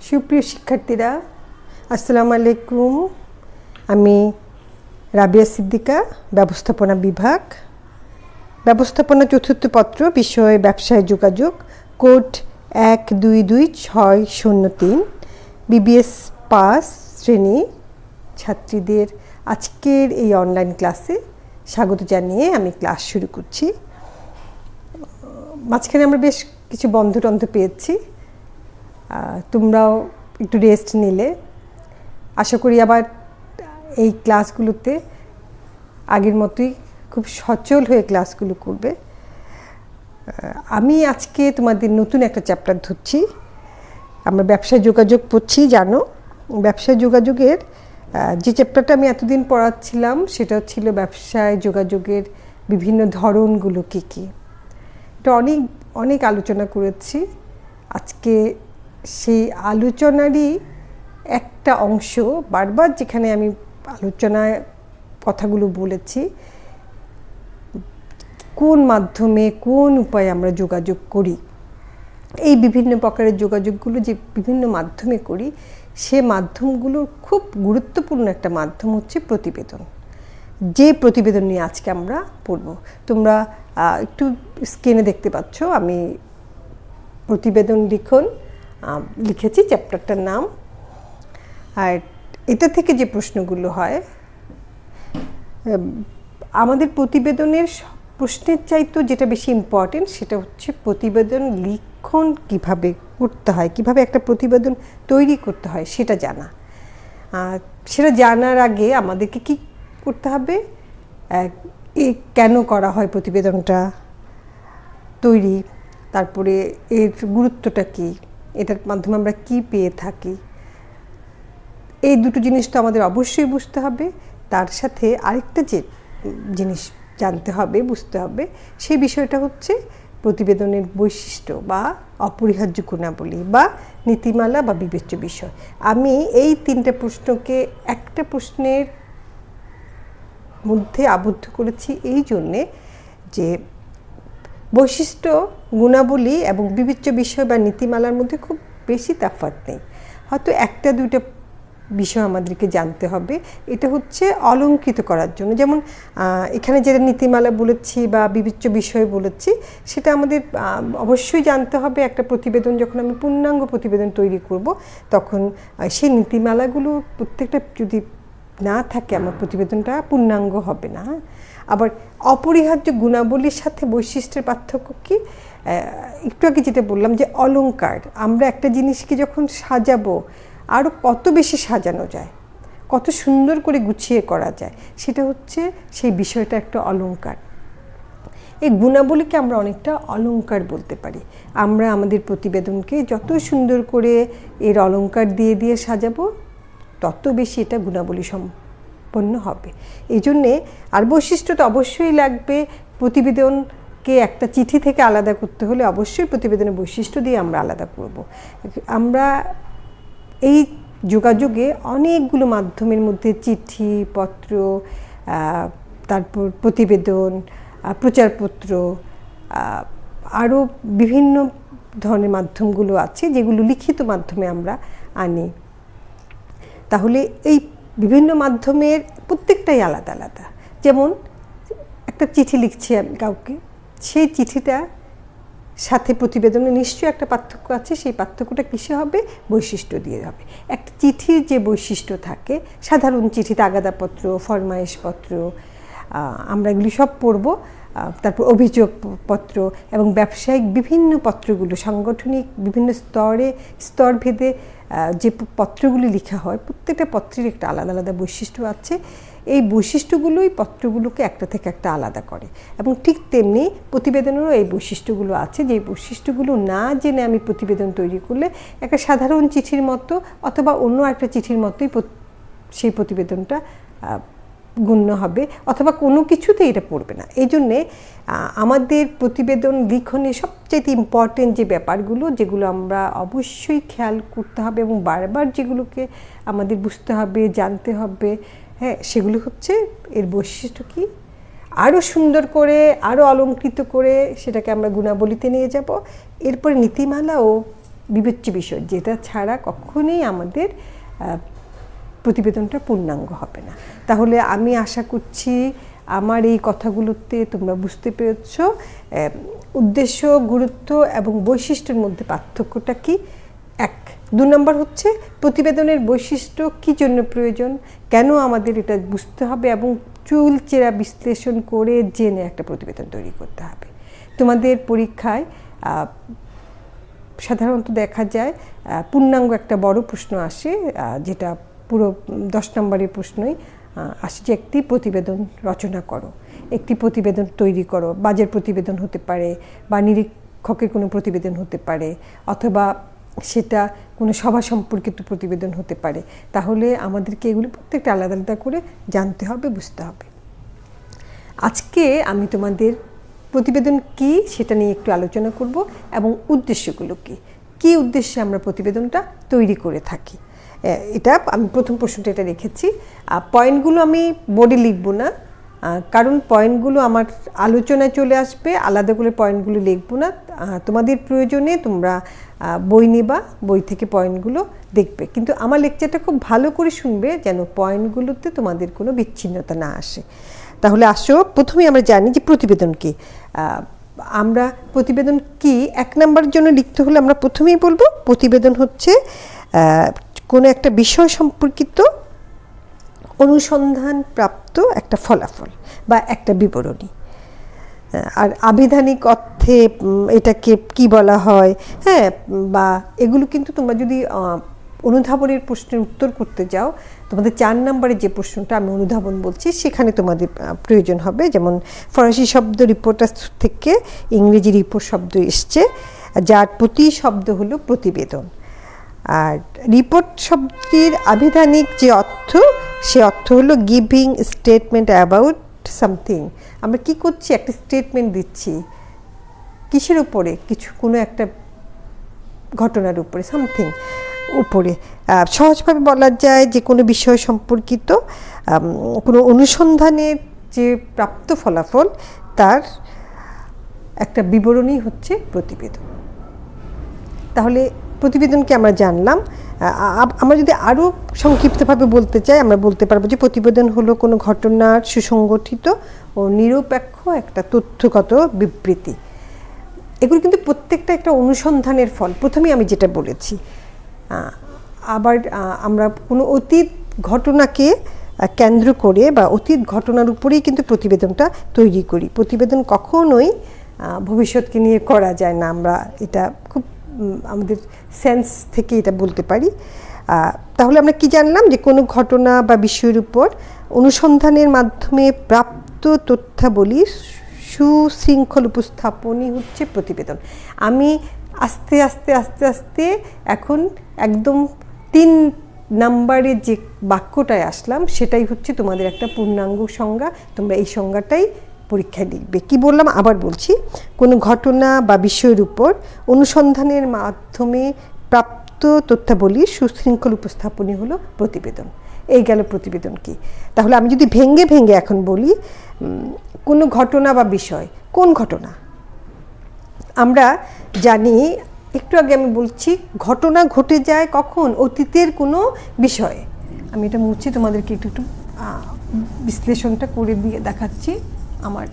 সুপ্রিয় শিক্ষার্থীরা, আসসালামু আলাইকুম। আমি রাবিয়া সিদ্দিকা, ব্যবস্থাপনা বিভাগ, ব্যবস্থাপনা চতুর্থ পত্র, বিষয় ব্যবসায় যোগাযোগ, কোড 122603, বিবিএস পাস শ্রেণী ছাত্রীদের আজকের এই অনলাইন ক্লাসে স্বাগত জানিয়ে আমি ক্লাস শুরু করছি। মাঝখানে আমরা বেশ কিছু বন্ধ পেয়েছি, তোমরাও একটু রেস্ট নিলে। আশা করি আবার এই ক্লাসগুলোতে আগের মতোই খুব সচল হয়ে ক্লাসগুলো করবে। আমি আজকে তোমাদের নতুন একটা চ্যাপ্টার ধরছি। আমরা ব্যবসায় যোগাযোগ পড়ছি, জানো। ব্যবসায় যোগাযোগের যে চ্যাপ্টারটা আমি এতদিন পড়াচ্ছিলাম সেটা ছিল ব্যবসায় যোগাযোগের বিভিন্ন ধরনগুলো কী কী। এটা অনেক আলোচনা করেছি। আজকে সেই আলোচনারই একটা অংশ, বারবার যেখানে আমি আলোচনায় কথাগুলো বলেছি, কোন মাধ্যমে কোন উপায়ে আমরা যোগাযোগ করি, এই বিভিন্ন প্রকারের যোগাযোগগুলো যে বিভিন্ন মাধ্যমে করি, সে মাধ্যমগুলোর খুব গুরুত্বপূর্ণ একটা মাধ্যম হচ্ছে প্রতিবেদন। যে প্রতিবেদন নিয়ে আজকে আমরা পড়ব, তোমরা একটু স্ক্রিনে দেখতে পাচ্ছ আমি প্রতিবেদন লিখেছি, চ্যাপ্টারটার নাম। আর এটা থেকে যে প্রশ্নগুলো হয়, আমাদের প্রতিবেদনের প্রশ্নের চাইতেও যেটা বেশি ইম্পর্টেন্ট সেটা হচ্ছে প্রতিবেদন লিখন কিভাবে করতে হয়, কিভাবে একটা প্রতিবেদন তৈরি করতে হয় সেটা জানা। সেটা জানার আগে আমাদেরকে কি করতে হবে, কেন করা হয় প্রতিবেদনটা তৈরি, তারপরে এর গুরুত্বটা কী, এটার মাধ্যমে আমরা কী পেয়ে থাকি, এই দুটো জিনিস তো আমাদের অবশ্যই বুঝতে হবে। তার সাথে আরেকটা যে জিনিস জানতে হবে, বুঝতে হবে, সেই বিষয়টা হচ্ছে প্রতিবেদনের বৈশিষ্ট্য বা অপরিহার্য গুণাবলী বা নীতিমালা বা বিবেচ্য বিষয়। আমি এই তিনটা প্রশ্নকে একটা প্রশ্নের মধ্যে আবদ্ধ করেছি এই জন্যে যে বৈশিষ্ট্য, গুণাবলী এবং বিবেচ্য বিষয় বা নীতিমালার মধ্যে খুব বেশি তফাৎ নেই। হয়তো একটা দুইটা বিষয় আমাদেরকে জানতে হবে। এটা হচ্ছে অলঙ্কৃত করার জন্য। যেমন এখানে যেটা নীতিমালা বলেছি বা বিবেচ্য বিষয় বলেছি, সেটা আমাদের অবশ্যই জানতে হবে। একটা প্রতিবেদন যখন আমি পূর্ণাঙ্গ প্রতিবেদন তৈরি করব, তখন সেই নীতিমালাগুলো প্রত্যেকটা যদি না থাকে, আমার প্রতিবেদনটা পূর্ণাঙ্গ হবে না। আবার অপরিহার্য গুণাবলীর সাথে বৈশিষ্ট্যের পার্থক্য কি, একটু আগে যেটা বললাম যে অলংকার, আমরা একটা জিনিসকে যখন সাজাবো আরও কত বেশি সাজানো যায়, কত সুন্দর করে গুছিয়ে করা যায়, সেটা হচ্ছে সেই বিষয়টা একটা অলংকার। এই গুণাবলীকে আমরা অনেকটা অলংকার বলতে পারি। আমরা আমাদের প্রতিবেদনকে যত সুন্দর করে এর অলংকার দিয়ে সাজাবো, তত বেশি এটা গুণাবলী সম্পন্ন হবে। এই জন্যে আর বৈশিষ্ট্য তো অবশ্যই লাগবে। প্রতিবেদনকে একটা চিঠি থেকে আলাদা করতে হলে অবশ্যই প্রতিবেদনের বৈশিষ্ট্য দিয়ে আমরা আলাদা করব। আমরা এই যোগাযোগে অনেকগুলো মাধ্যমের মধ্যে চিঠি, পত্র, তারপর প্রতিবেদন, প্রচারপত্র, আরও বিভিন্ন ধরনের মাধ্যমগুলো আছে যেগুলো লিখিত মাধ্যমে আমরা আনি। তাহলে এই বিভিন্ন মাধ্যমের প্রত্যেকটাই আলাদা আলাদা। যেমন একটা চিঠি লিখছি আমি কাউকে, সেই চিঠিটা সাথে প্রতিবেদনে নিশ্চয়ই একটা পার্থক্য আছে। সেই পার্থক্যটা কিসে হবে? বৈশিষ্ট্য দিয়ে হবে। একটা চিঠির যে বৈশিষ্ট্য থাকে, সাধারণ চিঠি, তাগাদাপত্র, ফরমায়েশপত্র, আমরা এগুলি সব পড়ব। তারপর অভিযোগপত্র এবং ব্যবসায়িক বিভিন্ন পত্রগুলো, সাংগঠনিক বিভিন্ন স্তরভেদে যে পত্রগুলি লেখা হয়, প্রত্যেকটা পত্রের একটা আলাদা আলাদা বৈশিষ্ট্য আছে। এই বৈশিষ্ট্যগুলোই পত্রগুলোকে একটা থেকে একটা আলাদা করে। এবং ঠিক তেমনি প্রতিবেদনেরও এই বৈশিষ্ট্যগুলো আছে, যে বৈশিষ্ট্যগুলো না জেনে আমি প্রতিবেদন তৈরি করলে একটা সাধারণ চিঠির মতো অথবা অন্য একটা চিঠির মতোই সেই প্রতিবেদনটা গণ্য হবে, অথবা কোনো কিছুতেই এটা পড়বে না। এই জন্যে আমাদের প্রতিবেদন লিখনে সবচেয়ে ইম্পর্টেন্ট যে ব্যাপারগুলো, যেগুলো আমরা অবশ্যই খেয়াল করতে হবে এবং বারবার যেগুলোকে আমাদের বুঝতে হবে, জানতে হবে, হ্যাঁ, সেগুলো হচ্ছে এর বৈশিষ্ট্য কী, আরও সুন্দর করে, আরও অলঙ্কৃত করে সেটাকে আমরা গুণাবলীতে নিয়ে যাব। এরপরে নীতিমালা ও বিবেচ্য বিষয়, যেটা ছাড়া কখনোই আমাদের প্রতিবেদনটা পূর্ণাঙ্গ হবে না। তাহলে আমি আশা করছি আমার এই কথাগুলোতে তোমরা বুঝতে পেরেছ উদ্দেশ্য, গুরুত্ব এবং বৈশিষ্ট্যের মধ্যে পার্থক্যটা কি। 2 নম্বর হচ্ছে প্রতিবেদনের বৈশিষ্ট্য কী জন্য প্রয়োজন, কেন আমাদের এটা বুঝতে হবে এবং চুলচেরা বিশ্লেষণ করে জেনে একটা প্রতিবেদন তৈরি করতে হবে। তোমাদের পরীক্ষায় সাধারণত দেখা যায় পূর্ণাঙ্গ একটা বড় প্রশ্ন আসে, যেটা পুরো 10 নম্বরের প্রশ্নই আসে যে একটি প্রতিবেদন রচনা করো, একটি প্রতিবেদন তৈরি করো। বাজেট প্রতিবেদন হতে পারে বা নিরীক্ষকের কোনো প্রতিবেদন হতে পারে, অথবা সেটা কোনো সভা সম্পর্কিত প্রতিবেদন হতে পারে। তাহলে আমাদেরকে এগুলি প্রত্যেকটা আলাদা আলাদা করে জানতে হবে, বুঝতে হবে। আজকে আমি তোমাদের প্রতিবেদন কি সেটা নিয়ে একটু আলোচনা করব এবং উদ্দেশ্যগুলো কী উদ্দেশ্যে আমরা প্রতিবেদনটা তৈরি করে থাকি। এটা আমি প্রথম প্রশ্নটা এটা রেখেছি। পয়েন্টগুলো আমি বোর্ডে লিখব না, কারণ পয়েন্টগুলো আমার আলোচনায় চলে আসবে, আলাদা করে পয়েন্টগুলো লিখব না। তোমাদের প্রয়োজনে তোমরা বই নেবা, বই থেকে পয়েন্টগুলো দেখবে, কিন্তু আমার লেকচারটা খুব ভালো করে শুনবে যেন পয়েন্টগুলোতে তোমাদের কোনো বিচ্ছিন্নতা না আসে। তাহলে আসো, প্রথমে আমরা জানি যে প্রতিবেদন কী। আমরা প্রতিবেদন কি 1 নম্বরের জন্য লিখতে হলে আমরা প্রথমেই বলবো প্রতিবেদন হচ্ছে কোনো একটা বিষয় সম্পর্কিত অনুসন্ধান প্রাপ্ত একটা ফলাফল বা একটা বিবরণী। আর আবিধানিক অর্থে এটাকে কি বলা হয়, হ্যাঁ, বা এগুলো কিন্তু তোমরা যদি অনুধাবনের প্রশ্নের উত্তর করতে যাও, তোমাদের 4 নম্বরের যে প্রশ্নটা আমি অনুধাবন বলছি সেখানে তোমাদের প্রয়োজন হবে। যেমন ফরাসি শব্দ রিপোর্টার থেকে ইংরেজি রিপোর্ট শব্দ এসছে, যার প্রতি শব্দ হলো প্রতিবেদন। আর রিপোর্ট শব্দের আবিধানিক যে অর্থ, সে অর্থ হলো গিভিং স্টেটমেন্ট অ্যাবাউট সামথিং। আমরা কি করছি, একটা স্টেটমেন্ট দিচ্ছি কিসের উপরে, কোনো একটা ঘটনার উপরে, সামথিং উপরে। সহজভাবে বলা যায় যে কোনো বিষয় সম্পর্কিত কোনো অনুসন্ধানের যে প্রাপ্ত ফলাফল, তার একটা বিবরণী হচ্ছে প্রতিবেদন। তাহলে প্রতিবেদনকে আমরা জানলাম। আমরা যদি আরও সংক্ষিপ্তভাবে বলতে চাই, আমরা বলতে পারবো যে প্রতিবেদন হলো কোনো ঘটনার সুসংগঠিত ও নিরপেক্ষ একটা তথ্যগত বিবৃতি। এগুলো কিন্তু প্রত্যেকটা একটা অনুসন্ধানের ফল, প্রথমেই আমি যেটা বলেছি। আবার আমরা কোনো অতীত ঘটনাকে কেন্দ্র করে বা অতীত ঘটনার উপরেই কিন্তু প্রতিবেদনটা তৈরি করি। প্রতিবেদন কখনোই ভবিষ্যৎকে নিয়ে করা যায় না, আমরা এটা খুব আমাদের সেন্স থেকে এটা বলতে পারি। তাহলে আমরা কি জানলাম যে কোনো ঘটনা বা বিষয়ের উপর অনুসন্ধানের মাধ্যমে প্রাপ্ত তথ্যাবলী সুশৃঙ্খল উপস্থাপনই হচ্ছে প্রতিবেদন। আমি আস্তে আস্তে আস্তে আস্তে এখন একদম 3 নম্বরে যে বাক্যটায় আসলাম, সেটাই হচ্ছে তোমাদের একটা পূর্ণাঙ্গ সংজ্ঞা। তোমরা এই সংজ্ঞাটাই পরীক্ষায় লিখবে। কি বললাম আবার বলছি, কোনো ঘটনা বা বিষয়ের উপর অনুসন্ধানের মাধ্যমে প্রাপ্ত তথ্যাবলী সুশৃঙ্খল উপস্থাপনই হলো প্রতিবেদন। এই গেল প্রতিবেদন কি। তাহলে আমি যদি ভেঙে ভেঙে এখন বলি, কোনো ঘটনা বা বিষয়, কোন ঘটনা আমরা জানি, একটু আগে আমি বলছি ঘটনা ঘটে যায় কখন, অতীতের কোনো বিষয়ে। আমি এটা মুছি তোমাদেরকে একটু একটু বিশ্লেষণটা করে দিয়ে দেখাচ্ছি। আমার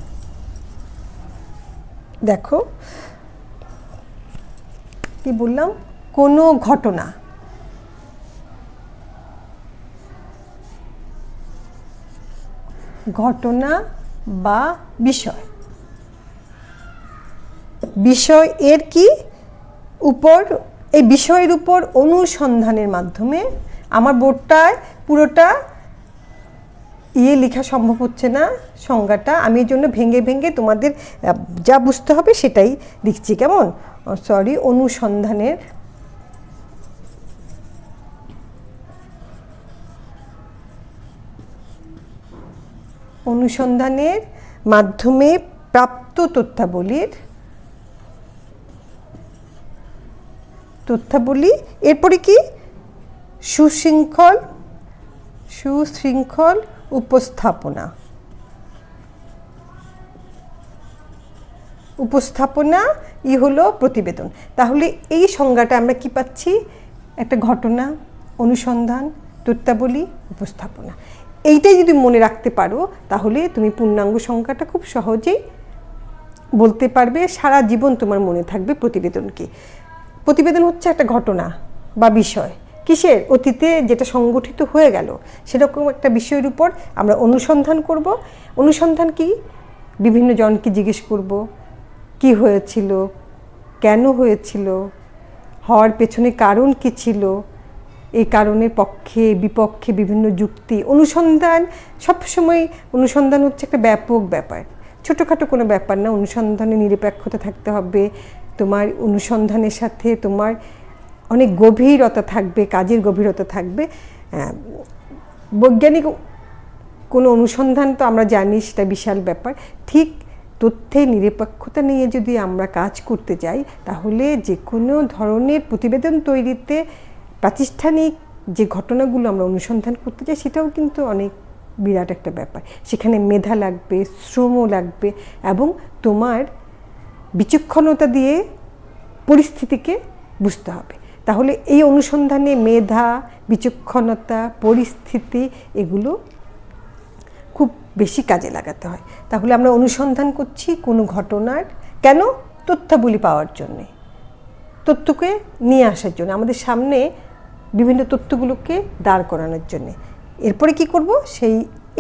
দেখো কি বললাম, কোনো ঘটনা বা বিষয়, বিষয় এর কি উপর, এই বিষয়ের উপর অনুসন্ধানের মাধ্যমে, আমার বোর্ডটায় পুরোটা লেখা সম্ভব হচ্ছে না সংজ্ঞাটা, আমি এই জন্য ভেঙে ভেঙে তোমাদের যা বুঝতে হবে সেটাই লিখছি। কেমন, সরি, অনুসন্ধানের মাধ্যমে প্রাপ্ত তথ্যাবলী, এরপরে কি সুশৃঙ্খল উপস্থাপনা। উপস্থাপনা হলো প্রতিবেদন। তাহলে এই সংজ্ঞাটা আমরা কি পাচ্ছি? একটা ঘটনা, অনুসন্ধান, তথ্যাবলী, উপস্থাপনা। এইটাই যদি মনে রাখতে পারো তাহলে তুমি পূর্ণাঙ্গ সংজ্ঞাটা খুব সহজেই বলতে পারবে, সারা জীবন তোমার মনে থাকবে প্রতিবেদনকে। প্রতিবেদন হচ্ছে একটা ঘটনা বা বিষয়, কিসের? অতীতে যেটা সংগঠিত হয়ে গেল সেরকম একটা বিষয়ের উপর আমরা অনুসন্ধান করব। অনুসন্ধান কি? বিভিন্ন জনকে জিজ্ঞেস করব কি হয়েছিল, কেন হয়েছিল, হওয়ার পেছনে কারণ কি ছিল, এই কারণের পক্ষে বিপক্ষে বিভিন্ন যুক্তি। অনুসন্ধান সবসময়, অনুসন্ধান হচ্ছে একটা ব্যাপক ব্যাপার, ছোটোখাটো কোনো ব্যাপার না। অনুসন্ধানে নিরপেক্ষতা থাকতে হবে, তোমার অনুসন্ধানের সাথে তোমার অনেক গভীরতা থাকবে, কাজের গভীরতা থাকবে। বৈজ্ঞানিক কোনো অনুসন্ধান তো আমরা জানি সেটা বিশাল ব্যাপার। ঠিক তথ্যে নিরপেক্ষতা নিয়ে যদি আমরা কাজ করতে যাই তাহলে যে কোনো ধরনের প্রতিবেদন তৈরিতে প্রাতিষ্ঠানিক যে ঘটনাগুলো আমরা অনুসন্ধান করতে যাই সেটাও কিন্তু অনেক বিরাট একটা ব্যাপার। সেখানে মেধা লাগবে, শ্রমও লাগবে এবং তোমার বিচক্ষণতা দিয়ে পরিস্থিতিকে বুঝতে হবে। তাহলে এই অনুসন্ধানে মেধা, বিচক্ষণতা, পরিস্থিতি এগুলো খুব বেশি কাজে লাগাতে হয়। তাহলে আমরা অনুসন্ধান করছি কোনো ঘটনার, কেন? তথ্যাবলী পাওয়ার জন্যে, তথ্যকে নিয়ে আসার জন্য, আমাদের সামনে বিভিন্ন তথ্যগুলোকে দাঁড় করানোর জন্যে। এরপরে কি করব?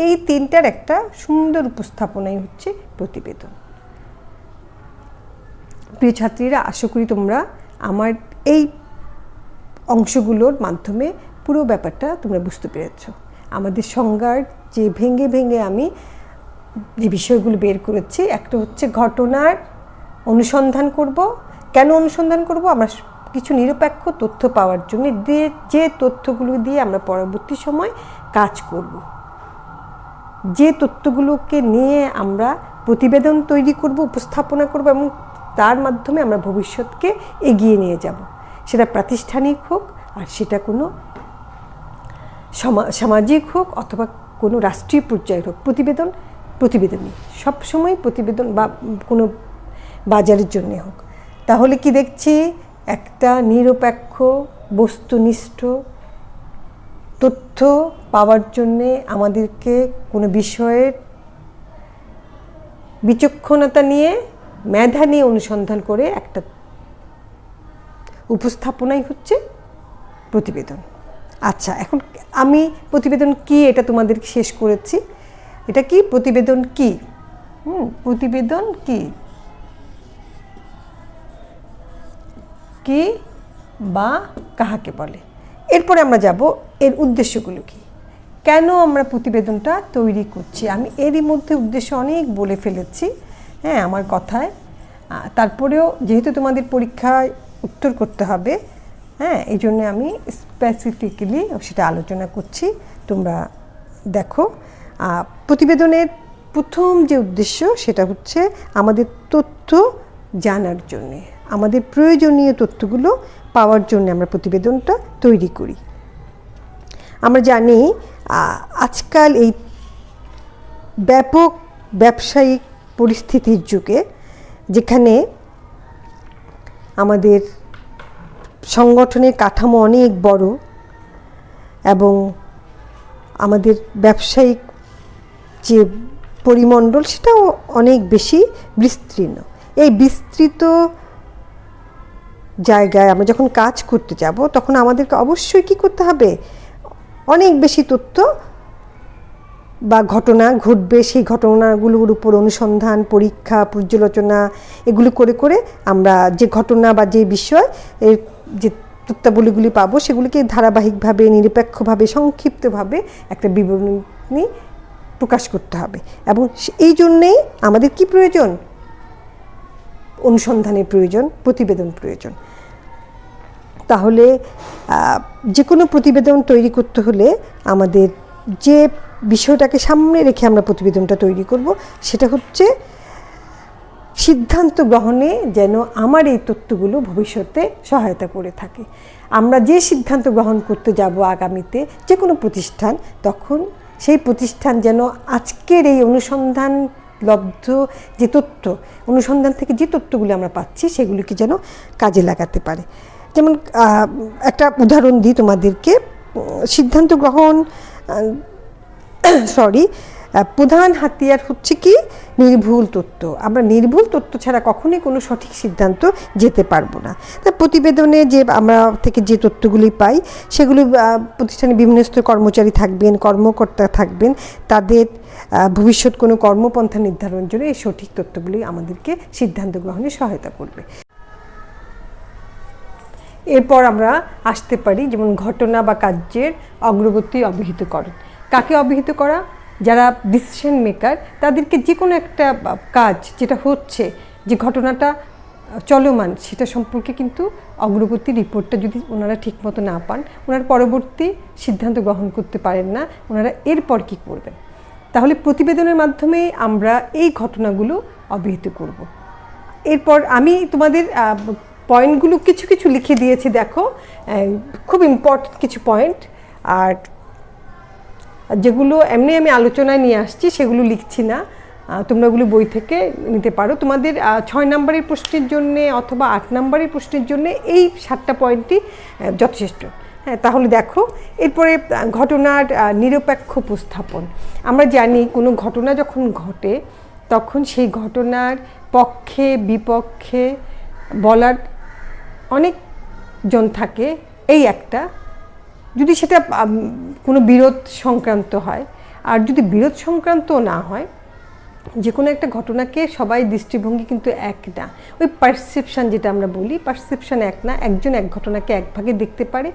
এই তিনটার একটা সুন্দর উপস্থাপনাই হচ্ছে প্রতিবেদন। প্রিয় ছাত্রীরা, আশা করি তোমরা আমার এই অংশগুলোর মাধ্যমে পুরো ব্যাপারটা তোমরা বুঝতে পেরেছ। আমাদের সংজ্ঞার যে ভেঙে ভেঙে আমি যে বিষয়গুলো বের করেছি, একটা হচ্ছে ঘটনার অনুসন্ধান করব। কেন অনুসন্ধান করব? আমরা কিছু নিরপেক্ষ তথ্য পাওয়ার জন্য, যে তথ্যগুলো দিয়ে আমরা পরবর্তী সময় কাজ করব, যে তথ্যগুলোকে নিয়ে আমরা প্রতিবেদন তৈরি করব, উপস্থাপনা করব এবং তার মাধ্যমে আমরা ভবিষ্যৎকে এগিয়ে নিয়ে যাব। সেটা প্রাতিষ্ঠানিক হোক আর সেটা কোনো সামাজিক হোক অথবা কোনো রাষ্ট্রীয় পর্যায়ের হোক, প্রতিবেদনই সবসময় প্রতিবেদন বা কোনো বাজারের জন্য হোক। তাহলে কি দেখছি? একটা নিরপেক্ষ বস্তুনিষ্ঠ তথ্য পাওয়ার জন্যে আমাদেরকে কোনো বিষয়ের বিচক্ষণতা নিয়ে, মেধা নিয়ে অনুসন্ধান করে একটা উপস্থাপনাই হচ্ছে প্রতিবেদন। আচ্ছা, এখন আমি প্রতিবেদন কি এটা তোমাদের শেষ করেছি। এটা কি? প্রতিবেদন কি? প্রতিবেদন কি কি বা কাহাকে বলে। এরপরে আমরা যাব এর উদ্দেশ্যগুলো কি, কেন আমরা প্রতিবেদনটা তৈরি করছি। আমি এরই মধ্যে উদ্দেশ্য অনেক বলে ফেলেছি, হ্যাঁ, আমার কথায়। তারপরেও যেহেতু তোমাদের পরীক্ষায় উত্তর করতে হবে, হ্যাঁ, এই জন্য আমি স্পেসিফিক্যালি সেটা আলোচনা করছি। তোমরা দেখো, প্রতিবেদনের প্রথম যে উদ্দেশ্য সেটা হচ্ছে আমাদের তথ্য জানার জন্যে, আমাদের প্রয়োজনীয় তথ্যগুলো পাওয়ার জন্য আমরা প্রতিবেদনটা তৈরি করি। আমরা জানি আজকাল এই ব্যাপক ব্যবসায়িক পরিস্থিতির যুগে, যেখানে আমাদের সংগঠনের কাঠামো অনেক বড় এবং আমাদের ব্যবসায়িক যে পরিমণ্ডল সেটাও অনেক বেশি বিস্তীর্ণ। এই বিস্তৃত জায়গায় আমরা যখন কাজ করতে যাব তখন আমাদেরকে অবশ্যই কী করতে হবে? অনেক বেশি তথ্য বা ঘটনা ঘটবে, সেই ঘটনাগুলোর উপর অনুসন্ধান, পরীক্ষা, পর্যালোচনা এগুলো করে করে আমরা যে ঘটনা বা যে বিষয় এর যে তথ্যাবলীগুলি পাবো সেগুলিকে ধারাবাহিকভাবে, নিরপেক্ষভাবে, সংক্ষিপ্তভাবে একটা বিবরণী প্রকাশ করতে হবে। এবং এই জন্যেই আমাদের কি প্রয়োজন? অনুসন্ধানের প্রয়োজন, প্রতিবেদন প্রয়োজন। তাহলে যে কোনো প্রতিবেদন তৈরি করতে হলে আমাদের যে বিষয়টাকে সামনে রেখে আমরা প্রতিবেদনটা তৈরি করব সেটা হচ্ছে সিদ্ধান্ত গ্রহণে যেন আমার এই তথ্যগুলো ভবিষ্যতে সহায়তা করে থাকে। আমরা যে সিদ্ধান্ত গ্রহণ করতে যাব আগামীতে যে কোনো প্রতিষ্ঠান, তখন সেই প্রতিষ্ঠান যেন আজকের এই অনুসন্ধান লব্ধ যে তথ্য, অনুসন্ধান থেকে যে তথ্যগুলো আমরা পাচ্ছি সেগুলিকে যেন কাজে লাগাতে পারে। যেমন একটা উদাহরণ দিই তোমাদেরকে, সিদ্ধান্ত গ্রহণ প্রধান হাতিয়ার হচ্ছে কি নির্ভুল তথ্য। আমরা নির্ভুল তথ্য ছাড়া কখনোই কোনো সঠিক সিদ্ধান্ত যেতে পারবো না। তা প্রতিবেদনে যে আমরা থেকে যে তথ্যগুলি পাই সেগুলি প্রতিষ্ঠানে বিভিন্ন স্তরের কর্মচারী থাকবেন, কর্মকর্তা থাকবেন, তাদের ভবিষ্যৎ কোনো কর্মপন্থা নির্ধারণের জন্য এই সঠিক তথ্যগুলি আমাদেরকে সিদ্ধান্ত গ্রহণে সহায়তা করবে। এরপর আমরা আসতে পারি যেমন ঘটনা বা কার্যের অগ্রগতি অবহিতকরণ। কাকে অবহিত করা? যারা ডিসিশন মেকার, তাদেরকে যে কোনো একটা কাজ যেটা হচ্ছে, যে ঘটনাটা চলমান, সেটা সম্পর্কে কিন্তু অগ্রগতি রিপোর্টটা যদি ওনারা ঠিকমতো না পান, ওনারা পরবর্তী সিদ্ধান্ত গ্রহণ করতে পারেন না, ওনারা এরপর কী করবেন। তাহলে প্রতিবেদনের মাধ্যমে আমরা এই ঘটনাগুলো অবহিত করব। এরপর আমি তোমাদের পয়েন্টগুলো কিছু কিছু লিখে দিয়েছি, দেখো খুব ইম্পর্টেন্ট কিছু পয়েন্ট, আর যেগুলো এমনি আমি আলোচনায় নিয়ে আসছি সেগুলো লিখছি না, তোমরা ওগুলো বই থেকে নিতে পারো। তোমাদের 6 নম্বরের প্রশ্নের জন্যে অথবা 8 নম্বরের প্রশ্নের জন্যে এই 7টা পয়েন্টই যথেষ্ট। হ্যাঁ, তাহলে দেখো এরপরে ঘটনার নিরপেক্ষ উপস্থাপন। আমরা জানি কোনো ঘটনা যখন ঘটে তখন সেই ঘটনার পক্ষে বিপক্ষে বলার অনেকজন থাকে। এই একটা, যদি সেটা কোনো বিরোধ সংক্রান্ত হয়, আর যদি বিরোধ সংক্রান্ত না হয়, যে কোনো একটা ঘটনাকে সবাই দৃষ্টিভঙ্গি কিন্তু এক না, ওই পারসেপশান যেটা আমরা বলি, পারসেপশান এক না, একজন এক ঘটনাকে একভাবে দেখতে পারে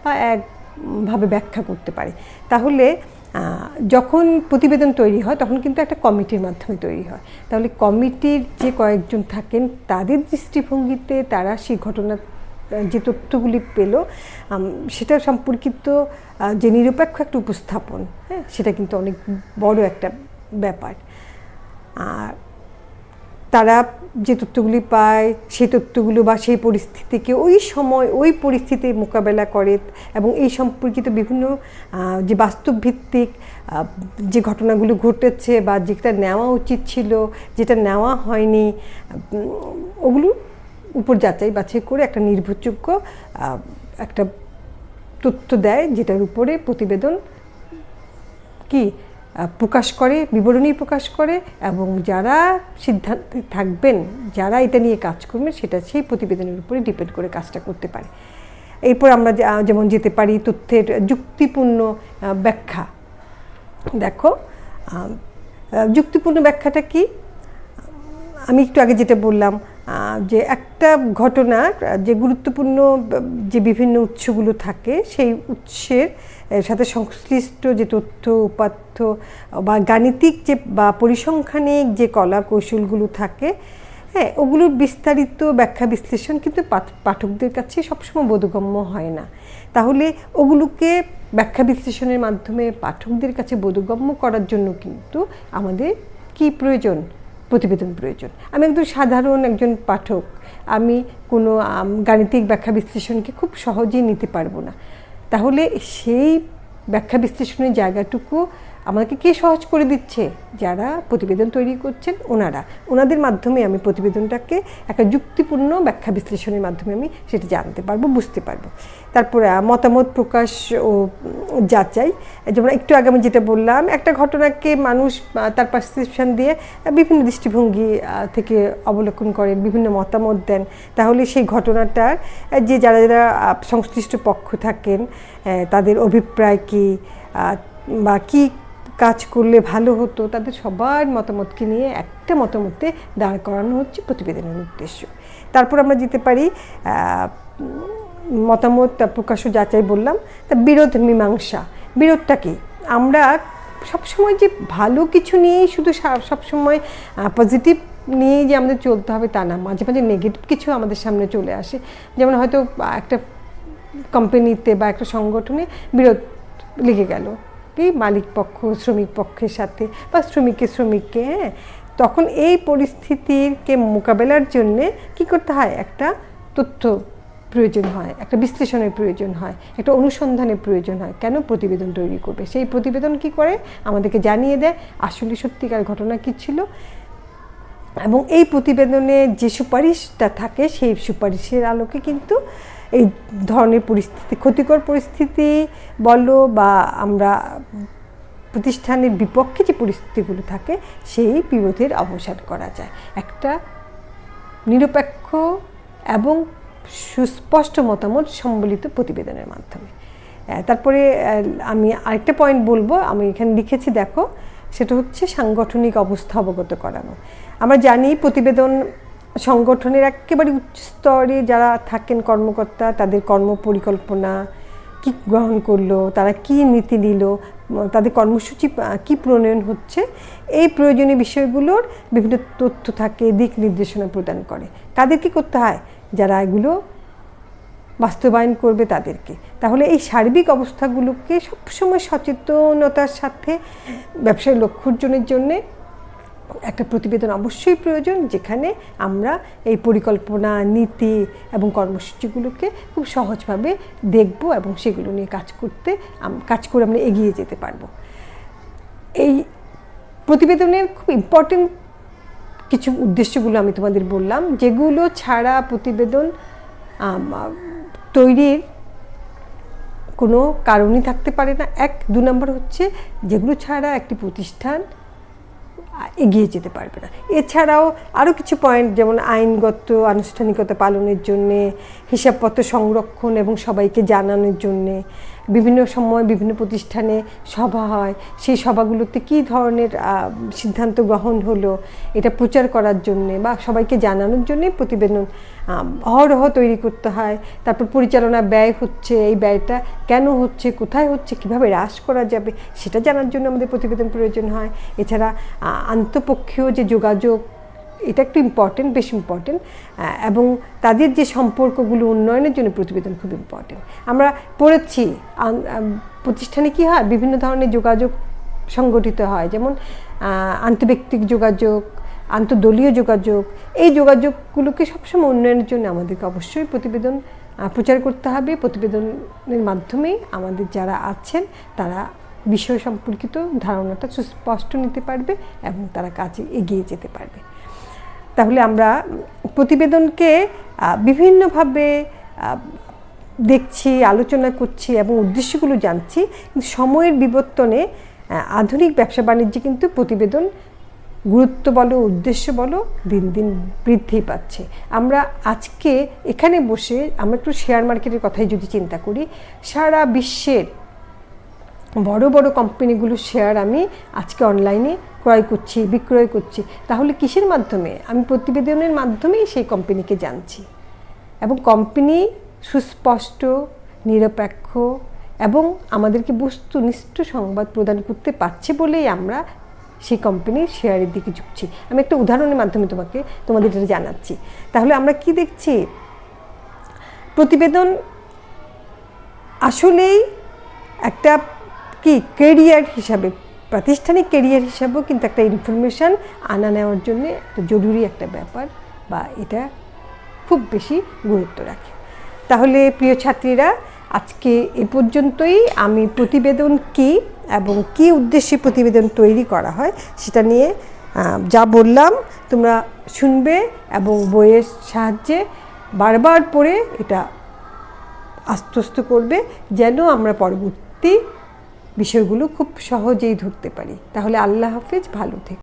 বা একভাবে ব্যাখ্যা করতে পারে। তাহলে যখন প্রতিবেদন তৈরি হয় তখন কিন্তু একটা কমিটির মাধ্যমে তৈরি হয়। তাহলে কমিটির যে কয়েকজন থাকেন তাদের দৃষ্টিভঙ্গিতে তারা সেই ঘটনা যে তথ্যগুলি পেল সেটা সম্পর্কিত যে নিরপেক্ষ একটা উপস্থাপন, হ্যাঁ, সেটা কিন্তু অনেক বড় একটা ব্যাপার। আর তারা যে তথ্যগুলি পায় সেই তথ্যগুলো বা সেই পরিস্থিতিকে ওই সময় ওই পরিস্থিতি মোকাবেলা করে এবং এই সম্পর্কিত বিভিন্ন যে বাস্তবভিত্তিক যে ঘটনাগুলো ঘটেছে বা যেটা নেওয়া উচিত ছিল, যেটা নেওয়া হয়নি, ওগুলো উপর যাচাই বাছাই করে একটা নির্ভরযোগ্য একটা তথ্য দেয়, যেটার উপরে প্রতিবেদন কি প্রকাশ করে, বিবরণী প্রকাশ করে, এবং যারা সিদ্ধান্তে থাকবেন, যারা এটা নিয়ে কাজ করবেন, সেটা সেই প্রতিবেদনের উপরে ডিপেন্ড করে কাজটা করতে পারে। এরপর আমরা যেমন যেতে পারি তথ্যের যুক্তিপূর্ণ ব্যাখ্যা। দেখো যুক্তিপূর্ণ ব্যাখ্যাটা কি? আমি একটু আগে যেটা বললাম যে একটা ঘটনার যে গুরুত্বপূর্ণ যে বিভিন্ন উৎসগুলো থাকে, সেই উৎসের সাথে সংশ্লিষ্ট যে তথ্য উপাত্ত বা গাণিতিক যে বা পরিসংখ্যানিক যে কলা কৌশলগুলো থাকে, হ্যাঁ, ওগুলোর বিস্তারিত ব্যাখ্যা বিশ্লেষণ কিন্তু পাঠকদের কাছে সবসময় বোধগম্য হয় না। তাহলে ওগুলোকে ব্যাখ্যা বিশ্লেষণের মাধ্যমে পাঠকদের কাছে বোধগম্য করার জন্য কিন্তু আমাদের কি প্রয়োজন? প্রতিবেদন প্রয়োজন। আমি একদম সাধারণ একজন পাঠক, আমি কোনো গাণিতিক ব্যাখ্যা বিশ্লেষণকে খুব সহজেই নিতে পারবো না। তাহলে সেই ব্যাখ্যা বিশ্লেষণের জায়গাটুকু আমাকে কে সহজ করে দিচ্ছে? যারা প্রতিবেদন তৈরি করছেন ওনাদের মাধ্যমে আমি প্রতিবেদনটাকে একটা যুক্তিপূর্ণ ব্যাখ্যা বিশ্লেষণের মাধ্যমে আমি সেটা জানতে পারবো, বুঝতে পারবো। তারপরে মতামত প্রকাশ ও যাচাই। যেমন একটু আগে আমি যেটা বললাম, একটা ঘটনাকে মানুষ তার পারসেপশন দিয়ে বিভিন্ন দৃষ্টিভঙ্গি থেকে অবলোকন করেন, বিভিন্ন মতামত দেন। তাহলে সেই ঘটনাটার যে যারা যারা সংশ্লিষ্ট পক্ষ থাকেন তাদের অভিপ্রায় কী বা কী কাজ করলে ভালো হতো, তাদের সবার মতামতকে নিয়ে একটা মতামতে দাঁড় করানো হচ্ছে প্রতিবেদনের উদ্দেশ্য। তারপর আমরা যেতে পারি মতামত প্রকাশ ও যাচাই বললাম। তা বিরোধ মীমাংসা। বিরোধটা কি? আমরা সবসময় যে ভালো কিছু নিয়েই শুধু সবসময় পজিটিভ নিয়েই যে আমাদের চলতে হবে তা না, মাঝে মাঝে নেগেটিভ কিছু আমাদের সামনে চলে আসে। যেমন হয়তো একটা কোম্পানিতে বা একটা সংগঠনে বিরোধ লেগে গেল, কি মালিক পক্ষ শ্রমিক পক্ষের সাথে বা শ্রমিককে, হ্যাঁ, তখন এই পরিস্থিতিকে মোকাবেলার জন্যে কি করতে হয়? একটা তথ্য প্রয়োজন হয়, একটা বিশ্লেষণের প্রয়োজন হয়, একটা অনুসন্ধানের প্রয়োজন হয়। কেন প্রতিবেদন তৈরি করবে? সেই প্রতিবেদন কি করে আমাদেরকে জানিয়ে দেয় আসলে সত্যিকার ঘটনা কী ছিল, এবং এই প্রতিবেদনে যে সুপারিশটা থাকে সেই সুপারিশের আলোকে কিন্তু এই ধরনের পরিস্থিতি, ক্ষতিকর পরিস্থিতি বলো বা আমরা প্রতিষ্ঠানের বিপক্ষে যে পরিস্থিতিগুলো থাকে সেই বিরোধের অবসান করা যায় একটা নিরপেক্ষ এবং সুস্পষ্ট মতামত সম্বলিত প্রতিবেদনের মাধ্যমে। তারপরে আমি আরেকটা পয়েন্ট বলবো, আমি এখানে লিখেছি দেখো, সেটা হচ্ছে সাংগঠনিক অবস্থা অবগত করানো। আমরা জানি প্রতিবেদন সংগঠনের একেবারে উচ্চ স্তরে যারা থাকেন কর্মকর্তা, তাদের কর্ম পরিকল্পনা কী গ্রহণ করলো, তারা কি নীতি নিল, তাদের কর্মসূচি কি প্রণয়ন হচ্ছে, এই প্রয়োজনীয় বিষয়গুলোর বিভিন্ন তথ্য থাকে, দিক নির্দেশনা প্রদান করে। কাদেরকে করতে হয়? যারা এগুলো বাস্তবায়ন করবে তাদেরকে। তাহলে এই সার্বিক অবস্থাগুলোকে সবসময় সচেতনতার সাথে ব্যবসায়ী লক্ষ্য অর্জনের জন্যে একটা প্রতিবেদন অবশ্যই প্রয়োজন, যেখানে আমরা এই পরিকল্পনা, নীতি এবং কর্মসূচিগুলোকে খুব সহজভাবে দেখব এবং সেগুলো নিয়ে কাজ করে আমরা এগিয়ে যেতে পারবো। এই প্রতিবেদনের খুব ইম্পর্টেন্ট কিছু উদ্দেশ্যগুলো আমি তোমাদের বললাম, যেগুলো ছাড়া প্রতিবেদন তৈরির কোনো কারণই থাকতে পারে না। 2 নম্বর হচ্ছে যেগুলো ছাড়া একটি প্রতিষ্ঠান এগিয়ে যেতে পারবে না। এছাড়াও আরও কিছু পয়েন্ট, যেমন আইনগত আনুষ্ঠানিকতা পালনের জন্যে, হিসাবপত্র সংরক্ষণ এবং সবাইকে জানানোর জন্যে, বিভিন্ন সময় বিভিন্ন প্রতিষ্ঠানে সভা হয়, সেই সভাগুলোতে কী ধরনের সিদ্ধান্ত গ্রহণ হলো এটা প্রচার করার জন্যে বা সবাইকে জানানোর জন্যে প্রতিবেদন অহরহ তৈরি করতে হয়। তারপর পরিচালনা ব্যয় হচ্ছে, এই ব্যয়টা কেন হচ্ছে, কোথায় হচ্ছে, কীভাবে হ্রাস করা যাবে সেটা জানার জন্য আমাদের প্রতিবেদন প্রয়োজন হয়। এছাড়া আন্তঃপক্ষীয় যে যোগাযোগ, এটা একটু ইম্পর্টেন্ট, বেশ ইম্পর্টেন্ট, এবং তাদের যে সম্পর্কগুলো উন্নয়নের জন্য প্রতিবেদন খুব ইম্পর্টেন্ট। আমরা পড়েছি প্রতিষ্ঠানে কী হয়, বিভিন্ন ধরনের যোগাযোগ সংগঠিত হয়, যেমন আন্তঃব্যক্তিক যোগাযোগ, আন্তঃদলীয় যোগাযোগ। এই যোগাযোগগুলোকে সবসময় উন্নয়নের জন্য আমাদেরকে অবশ্যই প্রতিবেদন প্রচার করতে হবে। প্রতিবেদনের মাধ্যমেই আমাদের যারা আছেন তারা বিষয় সম্পর্কিত ধারণাটা সুস্পষ্ট নিতে পারবে এবং তারা কাজে এগিয়ে যেতে পারবে। তাহলে আমরা প্রতিবেদনকে বিভিন্নভাবে দেখছি, আলোচনা করছি এবং উদ্দেশ্যগুলো জানছি, কিন্তু সময়ের বিবর্তনে আধুনিক ব্যবসা বাণিজ্যে কিন্তু প্রতিবেদন গুরুত্ব বলো, উদ্দেশ্য বলো, দিন দিন বৃদ্ধি পাচ্ছে। আমরা আজকে এখানে বসে আমরা একটু শেয়ার মার্কেটের কথাই যদি চিন্তা করি, সারা বিশ্বের বড় বড় কোম্পানিগুলোর শেয়ার আমি আজকে অনলাইনে ক্রয় করছি, বিক্রয় করছি। তাহলে কিসের মাধ্যমে? আমি প্রতিবেদনের মাধ্যমেই সেই কোম্পানিকে জানছি, এবং কোম্পানি সুস্পষ্ট, নিরপেক্ষ এবং আমাদেরকে বস্তুনিষ্ঠ সংবাদ প্রদান করতে পারছে বলেই আমরা সেই কোম্পানির শেয়ারের দিকে ঝুঁকছি। আমি একটা উদাহরণের মাধ্যমে তোমাদের এটা জানাচ্ছি। তাহলে আমরা কি দেখছি? প্রতিবেদন আসলেই একটা কি কেরিয়ার হিসাবে, প্রাতিষ্ঠানিক কেরিয়ার হিসাবেও কিন্তু একটা ইনফরমেশান আনা নেওয়ার জন্য একটা জরুরি একটা ব্যাপার, বা এটা খুব বেশি গুরুত্ব রাখে। তাহলে প্রিয় ছাত্রীরা, আজকে এ পর্যন্তই। আমি প্রতিবেদন কী এবং কী উদ্দেশ্যে প্রতিবেদন তৈরি করা হয় সেটা নিয়ে যা বললাম তোমরা শুনবে এবং বইয়ের সাহায্যে বারবার পড়ে এটা আত্মস্থ করবে, যেন আমরা পরবর্তী বিষয়গুলো খুব সহজেই ধরতে পারি। তাহলে আল্লাহ হাফেজ, ভালো থেকো।